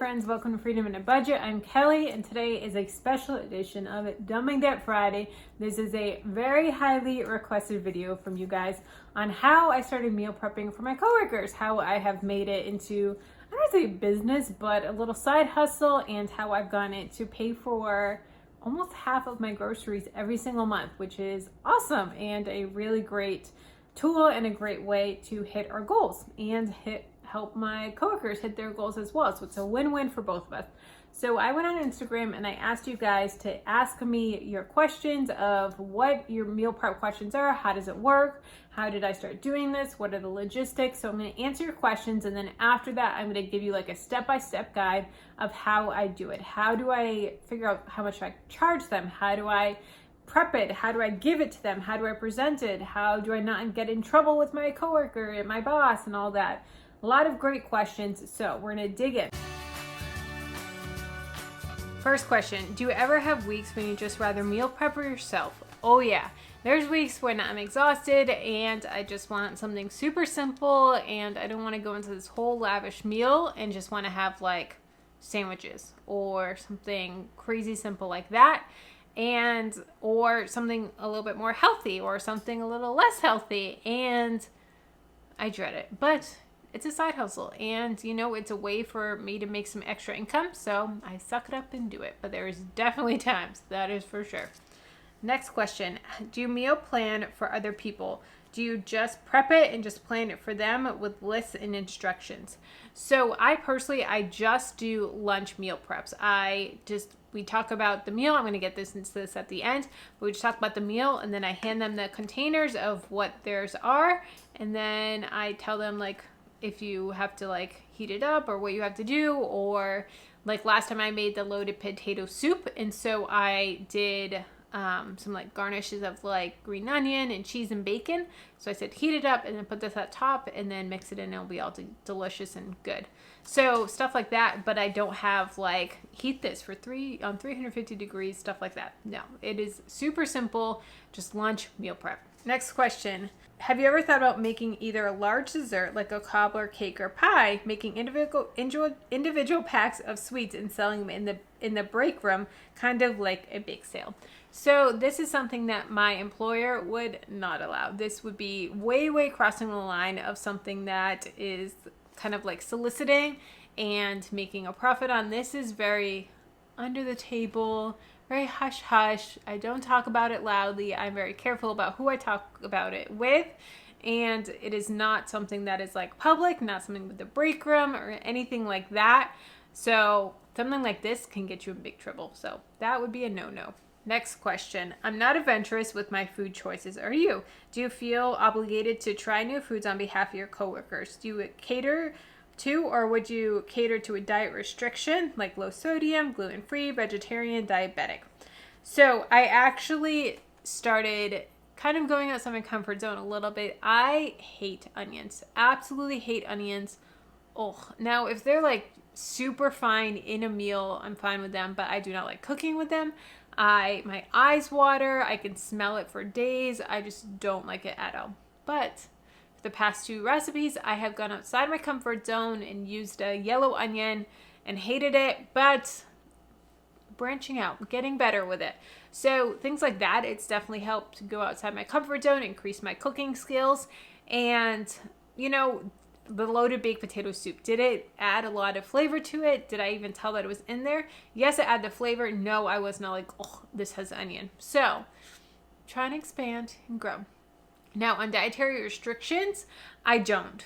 friends, welcome to Freedom in a Budget. I'm Kelly and today is a special edition of Dumbing That Friday. This is a very highly requested video from you guys on how I started meal prepping for my coworkers, how I have made it into, I don't want to say business, but a little side hustle, and how I've gotten it to pay for almost half of my groceries every single month, which is awesome and a really great tool and a great way to hit our goals and help my coworkers hit their goals as well. So it's a win-win for both of us. So I went on Instagram and I asked you guys to ask me your questions of what your meal prep questions are. How does it work? How did I start doing this? What are the logistics? So I'm going to answer your questions, and then after that I'm going to give you like a step-by-step guide of how I do it. How do I figure out how much I charge them? How do I prep it? How do I give it to them? How do I present it? How do I not get in trouble with my coworker and my boss and all that? A lot of great questions, so we're gonna dig in. First question, do you ever have weeks when you just rather meal prep for yourself? Oh yeah, there's weeks when I'm exhausted and I just want something super simple and I don't want to go into this whole lavish meal and just want to have like sandwiches or something crazy simple like that, and or something a little bit more healthy or something a little less healthy, and I dread it, but it's a side hustle, and you know, it's a way for me to make some extra income, so I suck it up and do it. But there is definitely times, that is for sure. Next question, do you meal plan for other people? Do you just prep it and just plan it for them with lists and instructions? So I just do lunch meal preps. We talk about the meal. I'm going to get into this at the end, but we just talk about the meal, and then I hand them the containers of what theirs are, and then I tell them like if you have to like heat it up or what you have to do, or like last time I made the loaded potato soup, and so I did some like garnishes of like green onion and cheese and bacon. So I said heat it up and then put this at top and then mix it in and it'll be all delicious and good. So stuff like that, but I don't have like heat this for 350 degrees, stuff like that. No, it is super simple, just lunch meal prep. Next question. Have you ever thought about making either a large dessert like a cobbler, cake, or pie, making individual packs of sweets and selling them in the break room, kind of like a bake sale? So this is something that my employer would not allow. This would be way crossing the line of something that is kind of like soliciting and making a profit on. This is very under the table, very hush-hush. I don't talk about it loudly. I'm very careful about who I talk about it with. And it is not something that is like public, not something with the break room or anything like that. So something like this can get you in big trouble. So that would be a no-no. Next question. I'm not adventurous with my food choices. Are you? Do you feel obligated to try new foods on behalf of your coworkers? Do you cater to, or would you cater to a diet restriction like low sodium, gluten-free, vegetarian, diabetic? So I actually started kind of going outside my comfort zone a little bit. I hate onions. Absolutely hate onions. Oh, now if they're like super fine in a meal, I'm fine with them, but I do not like cooking with them. My eyes water. I can smell it for days. I just don't like it at all. But for the past 2 recipes, I have gone outside my comfort zone and used a yellow onion and hated it, but branching out, getting better with it. So things like that, it's definitely helped to go outside my comfort zone, increase my cooking skills. And you know, the loaded baked potato soup, did it add a lot of flavor to it? Did I even tell that it was in there? Yes, it added the flavor. No, I was not like, oh, this has onion. So try and expand and grow. Now on dietary restrictions, I don't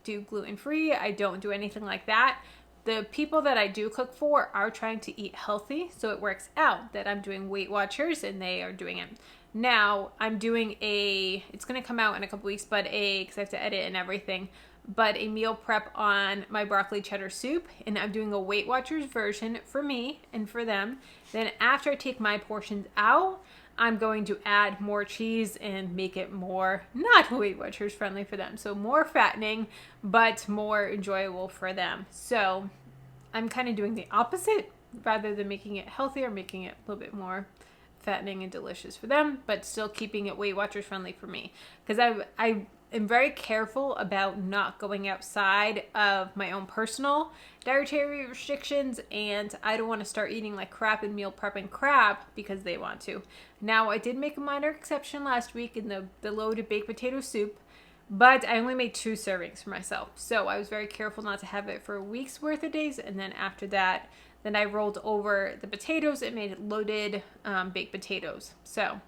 do gluten-free. I don't do anything like that. The people that I do cook for are trying to eat healthy, so it works out that I'm doing Weight Watchers and they are doing it. Now I'm doing it's going to come out in a couple weeks, but because I have to edit and everything, but a meal prep on my broccoli cheddar soup, and I'm doing a Weight Watchers version for me and for them. Then after I take my portions out, I'm going to add more cheese and make it more not Weight Watchers friendly for them. So more fattening, but more enjoyable for them. So I'm kind of doing the opposite, rather than making it healthier, making it a little bit more fattening and delicious for them, but still keeping it Weight Watchers friendly for me. Because I am very careful about not going outside of my own personal dietary restrictions, and I don't want to start eating like crap and meal prepping crap because they want to. Now, I did make a minor exception last week in the loaded baked potato soup, but I only made 2 servings for myself. So I was very careful not to have it for a week's worth of days, and then after that, then I rolled over the potatoes and made loaded baked potatoes. So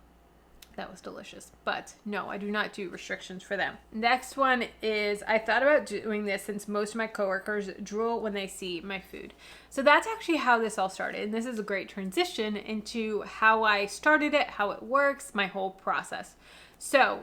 that was delicious. But no, I do not do restrictions for them. Next one is, I thought about doing this since most of my coworkers drool when they see my food. So that's actually how this all started. And this is a great transition into how I started it, how it works, my whole process. So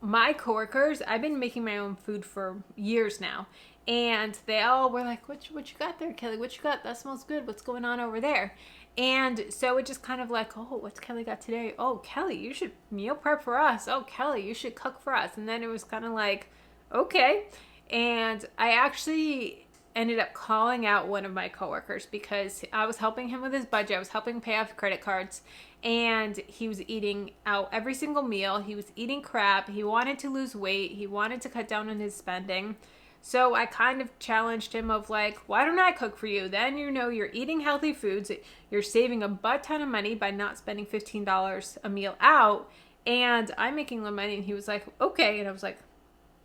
my coworkers, I've been making my own food for years now. And they all were like, what you got there, Kelly? What you got? That smells good. What's going on over there? And so it just kind of like, oh, what's Kelly got today? Oh, Kelly, you should meal prep for us. Oh, Kelly, you should cook for us. And then it was kind of like, okay. And I actually ended up calling out one of my coworkers because I was helping him with his budget. I was helping pay off credit cards. And he was eating out every single meal. He was eating crap. He wanted to lose weight. He wanted to cut down on his spending. So I kind of challenged him of like, why don't I cook for you? Then you know you're eating healthy foods. You're saving a butt ton of money by not spending $15 a meal out. And I'm making the money. And he was like, okay. And I was like,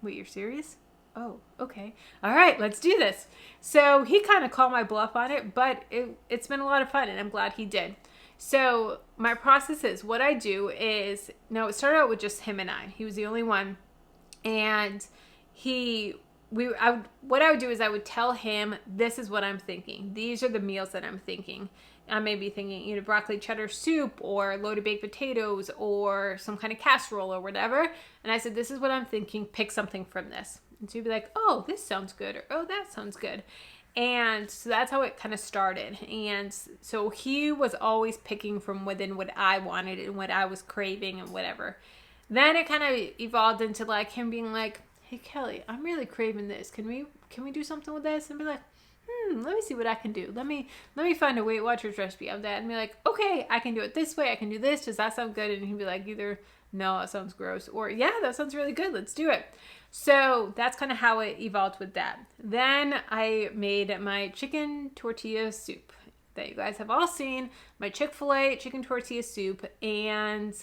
wait, you're serious? Oh, okay. All right, let's do this. So he kind of called my bluff on it, but it's been a lot of fun and I'm glad he did. So my process is, what I do is, now it started out with just him and I. He was the only one. And what I would do is I would tell him, this is what I'm thinking. These are the meals that I'm thinking. I may be thinking, broccoli cheddar soup or loaded baked potatoes or some kind of casserole or whatever. And I said, this is what I'm thinking. Pick something from this. And so he'd be like, oh, this sounds good. Or, oh, that sounds good. And so that's how it kind of started. And so he was always picking from within what I wanted and what I was craving and whatever. Then it kind of evolved into like him being like, hey, Kelly, I'm really craving this. Can we do something with this? And be like, let me see what I can do. Let me find a Weight Watchers recipe of that. And be like, okay, I can do it this way. I can do this. Does that sound good? And he'd be like, either, no, that sounds gross. Or, yeah, that sounds really good. Let's do it. So that's kind of how it evolved with that. Then I made my chicken tortilla soup that you guys have all seen. My Chick-fil-A chicken tortilla soup. And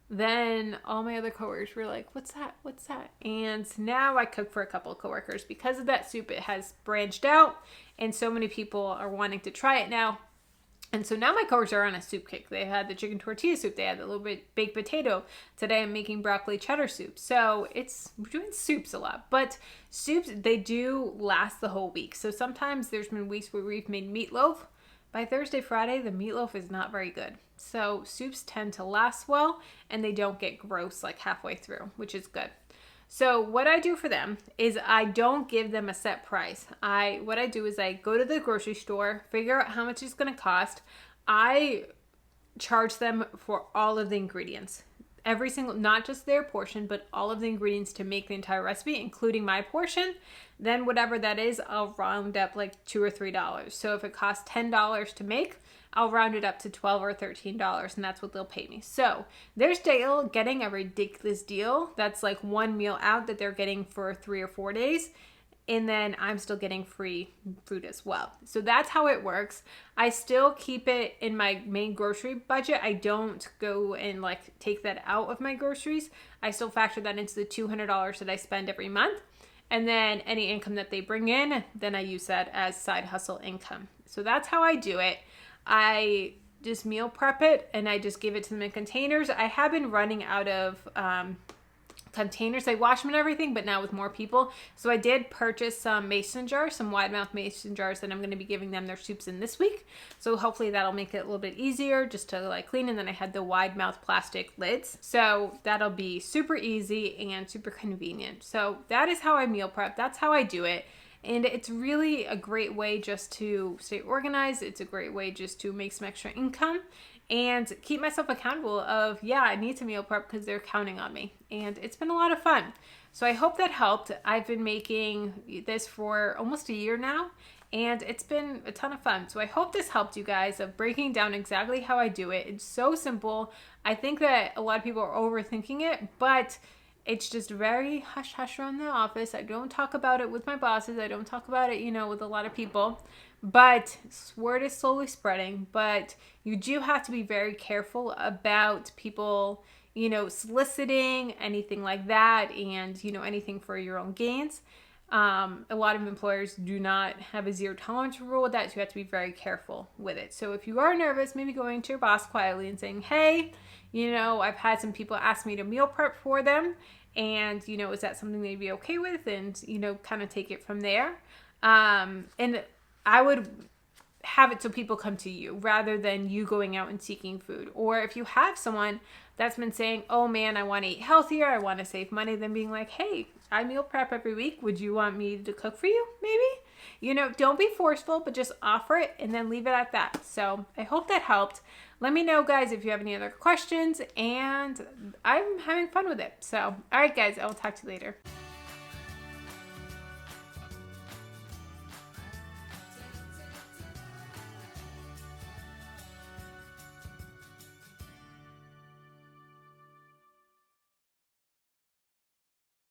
then all my other coworkers were like, what's that? What's that? And now I cook for a couple of coworkers. Because of that soup, it has branched out. And so many people are wanting to try it now. And so now my coworkers are on a soup kick. They had the chicken tortilla soup. They had the little bit baked potato. Today I'm making broccoli cheddar soup. So we're doing soups a lot. But soups, they do last the whole week. So sometimes there's been weeks where we've made meatloaf. By Thursday, Friday, the meatloaf is not very good. So soups tend to last well and they don't get gross like halfway through, which is good. So what I do for them is I don't give them a set price. What I do is I go to the grocery store, figure out how much it's going to cost. I charge them for all of the ingredients. Every single, not just their portion, but all of the ingredients to make the entire recipe, including my portion. Then whatever that is, I'll round up like $2 or $3. So if it costs $10 to make, I'll round it up to $12 or $13, and that's what they'll pay me. So they're still getting a ridiculous deal. That's like one meal out that they're getting for 3 or 4 days. And then I'm still getting free food as well. So that's how it works. I still keep it in my main grocery budget. I don't go and like take that out of my groceries. I still factor that into the $200 that I spend every month. And then any income that they bring in, then I use that as side hustle income. So that's how I do it. I just meal prep it and I just give it to them in containers. I have been running out of containers. I wash them and everything, but now with more people. So I did purchase some mason jars, some wide mouth mason jars that I'm going to be giving them their soups in this week. So hopefully that'll make it a little bit easier just to like clean. And then I had the wide mouth plastic lids. So that'll be super easy and super convenient. So that is how I meal prep. That's how I do it. And it's really a great way just to stay organized. It's a great way just to make some extra income and keep myself accountable of, yeah, I need to meal prep because they're counting on me. And it's been a lot of fun. So I hope that helped. I've been making this for almost a year now, and it's been a ton of fun. So I hope this helped you guys of breaking down exactly how I do it. It's so simple. I think that a lot of people are overthinking it, but It's just very hush hush around the office. I don't talk about it with my bosses. I don't talk about it, with a lot of people. But word is slowly spreading. But you do have to be very careful about people, soliciting, anything like that, and, anything for your own gains. A lot of employers do not have a zero tolerance rule with that, so you have to be very careful with it. So if you are nervous, maybe going to your boss quietly and saying, hey, I've had some people ask me to meal prep for them, and, is that something they'd be okay with? And, kind of take it from there. And I would have it so people come to you rather than you going out and seeking food. Or if you have someone that's been saying, oh man, I want to eat healthier, I want to save money, then being like, hey, I meal prep every week. Would you want me to cook for you? Maybe, don't be forceful, but just offer it and then leave it at that. So I hope that helped. Let me know, guys, if you have any other questions, and I'm having fun with it. So, all right, guys, I will talk to you later.